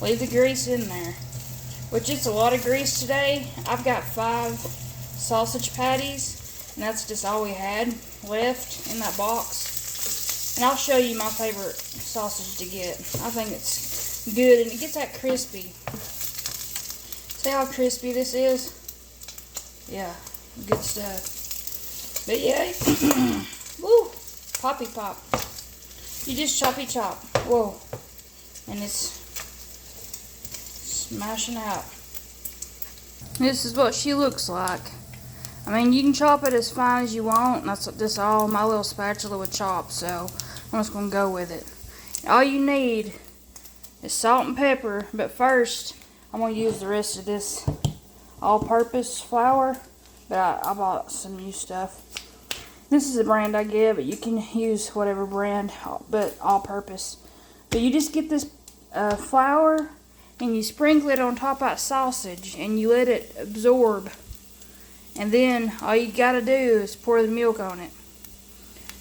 leave the grease in there. Which it's a lot of grease today. I've got 5 sausage patties, and that's just all we had left in that box. And I'll show you my favorite sausage to get. I think it's good, and it gets that crispy. See how crispy this is? Yeah, good stuff. But yeah, woo, poppy pop. You just choppy chop. Whoa, and it's smashing out. This is what she looks like. I mean, you can chop it as fine as you want. That's just all my little spatula would chop, so I'm just going to go with it. All you need is salt and pepper, but first I'm going to use the rest of this all-purpose flour, but I bought some new stuff. This is the brand I get, but you can use whatever brand, but all-purpose. But you just get this flour, and you sprinkle it on top of that sausage, and you let it absorb. And then all you gotta do is pour the milk on it.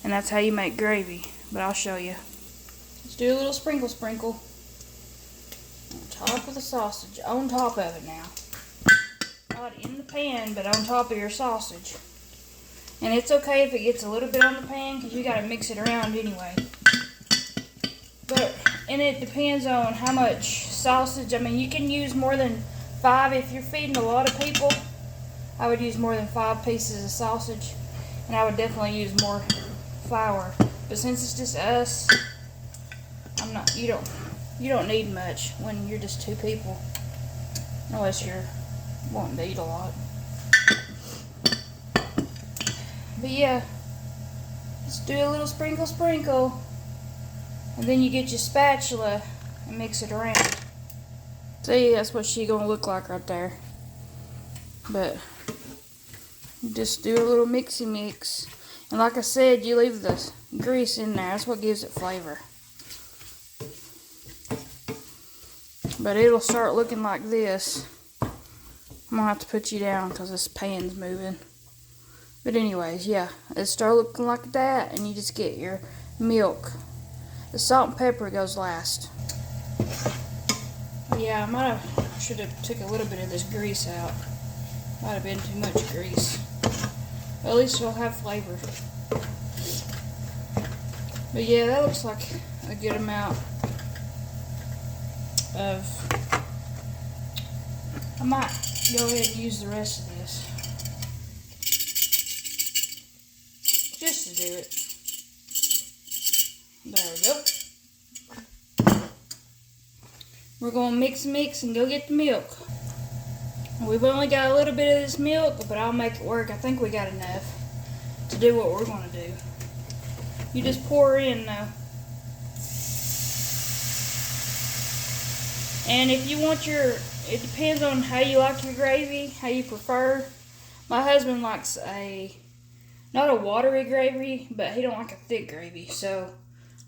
And that's how you make gravy. But I'll show you. Let's do a little sprinkle on top of the sausage. On top of it now. Not in the pan, but on top of your sausage. And it's okay if it gets a little bit on the pan, because you gotta mix it around anyway. And it depends on how much sausage. I mean, you can use more than 5 if you're feeding a lot of people. I would use more than 5 pieces of sausage, and I would definitely use more flour. But since it's just us, you don't need much when you're just 2 people, unless you're wanting to eat a lot. But yeah, let's do a little sprinkle. And then you get your spatula and mix it around. See, that's what she's gonna look like right there. But you just do a little mixy mix. And like I said, you leave the grease in there. That's what gives it flavor. But it'll start looking like this. I'm gonna have to put you down because this pan's moving. But anyways, yeah, it'll start looking like that, and you just get your milk. The salt and pepper goes last. Yeah, I should have took a little bit of this grease out. Might have been too much grease. But at least it'll have flavor. But yeah, that looks like a good amount of... I might go ahead and use the rest of this. Just to do it. There we go. We're going to mix and go get the milk. We've only got a little bit of this milk, but I'll make it work. I think we got enough to do what we're going to do. You just pour in though. And if you want it depends on how you like your gravy, how you prefer. My husband likes not a watery gravy, but he don't like a thick gravy, so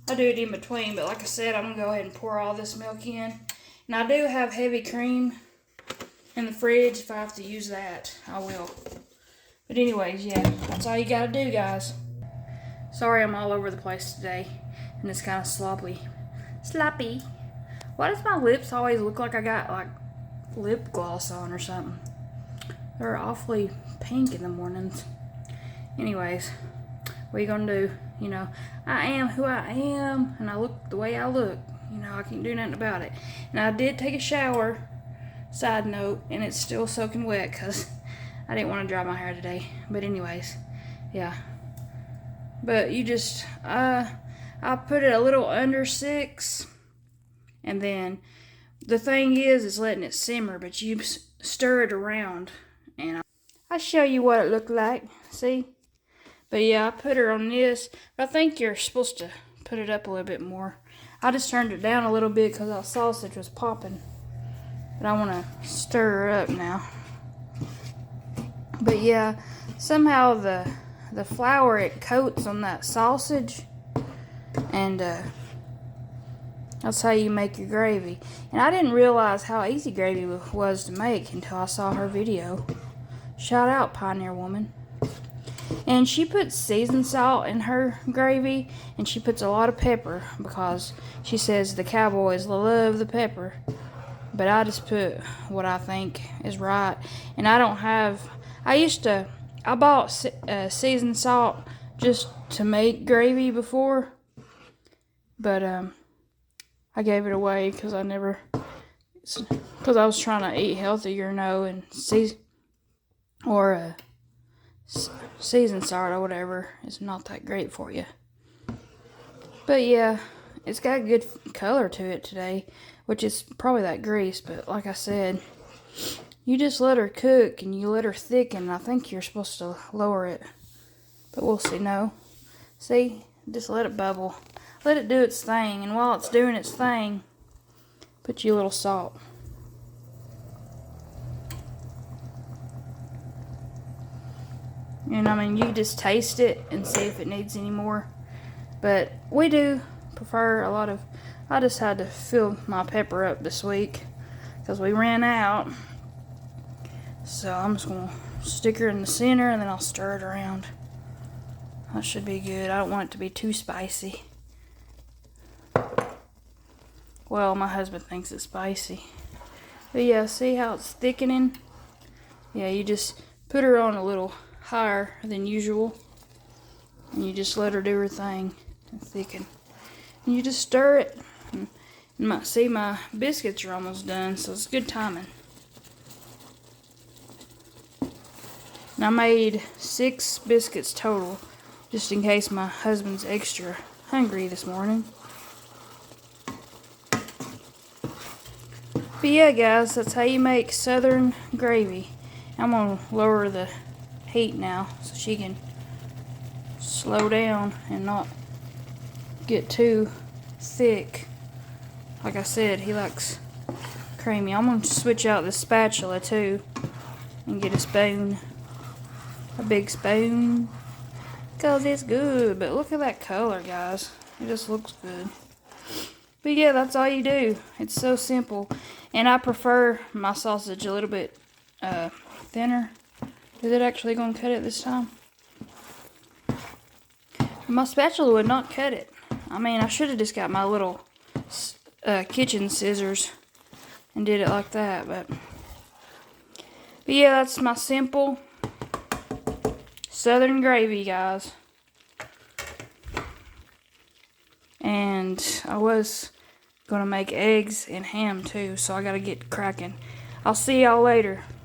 I do it in between. But like I said, I'm going to go ahead and pour all this milk in. And I do have heavy cream in the fridge. If I have to use that, I will. But anyways, yeah, that's all you got to do, guys. Sorry I'm all over the place today, and it's kind of sloppy. Sloppy. Why does my lips always look like I got like lip gloss on or something? They're awfully pink in the mornings. Anyways, what are you gonna do? You know, I am who I am, and I look the way I look. You know, I can't do nothing about it. And I did take a shower, side note, and it's still soaking wet because I didn't want to dry my hair today. But anyways, yeah. But you just, I put it a little under 6, and then the thing is letting it simmer, but you stir it around, and I'll show you what it looked like. See? But yeah, I put her on this. But I think you're supposed to put it up a little bit more. I just turned it down a little bit because that sausage was popping. But I want to stir her up now. But yeah, somehow the flour, it coats on that sausage. And that's how you make your gravy. And I didn't realize how easy gravy was to make until I saw her video. Shout out, Pioneer Woman. And she puts seasoned salt in her gravy, and she puts a lot of pepper because she says the cowboys love the pepper. but I just put what I think is right. And I don't have, I bought seasoned salt just to make gravy before, but I gave it away because I was trying to eat healthier, and seasoned salt or whatever is not that great for you. But yeah, it's got a good color to it today, which is probably that grease. But like I said, you just let her cook and you let her thicken. I think you're supposed to lower it, but we'll see. No, see, just let it bubble. Let it do its thing, and while it's doing its thing, put you a little salt. And I mean, you just taste it and see if it needs any more. But we do prefer I just had to fill my pepper up this week because we ran out. So I'm just going to stick her in the center and then I'll stir it around. That should be good. I don't want it to be too spicy. Well, my husband thinks it's spicy. But yeah, see how it's thickening? Yeah, you just put her on a little higher than usual. And you just let her do her thing and thicken. And you just stir it. And my biscuits are almost done, so it's good timing. And I made 6 biscuits total, just in case my husband's extra hungry this morning. But yeah, guys, that's how you make Southern gravy. I'm going to lower the heat now so she can slow down and not get too thick. Like I said, he likes creamy. I'm going to switch out the spatula too and get a spoon. A big spoon. Because it's good. But look at that color, guys. It just looks good. But yeah, that's all you do. It's so simple. And I prefer my sausage a little bit thinner. Is it actually going to cut it this time? My spatula would not cut it. I mean, I should have just got my little kitchen scissors and did it like that. But yeah, that's my simple Southern gravy, guys. And I was going to make eggs and ham too, so I got to get cracking. I'll see y'all later.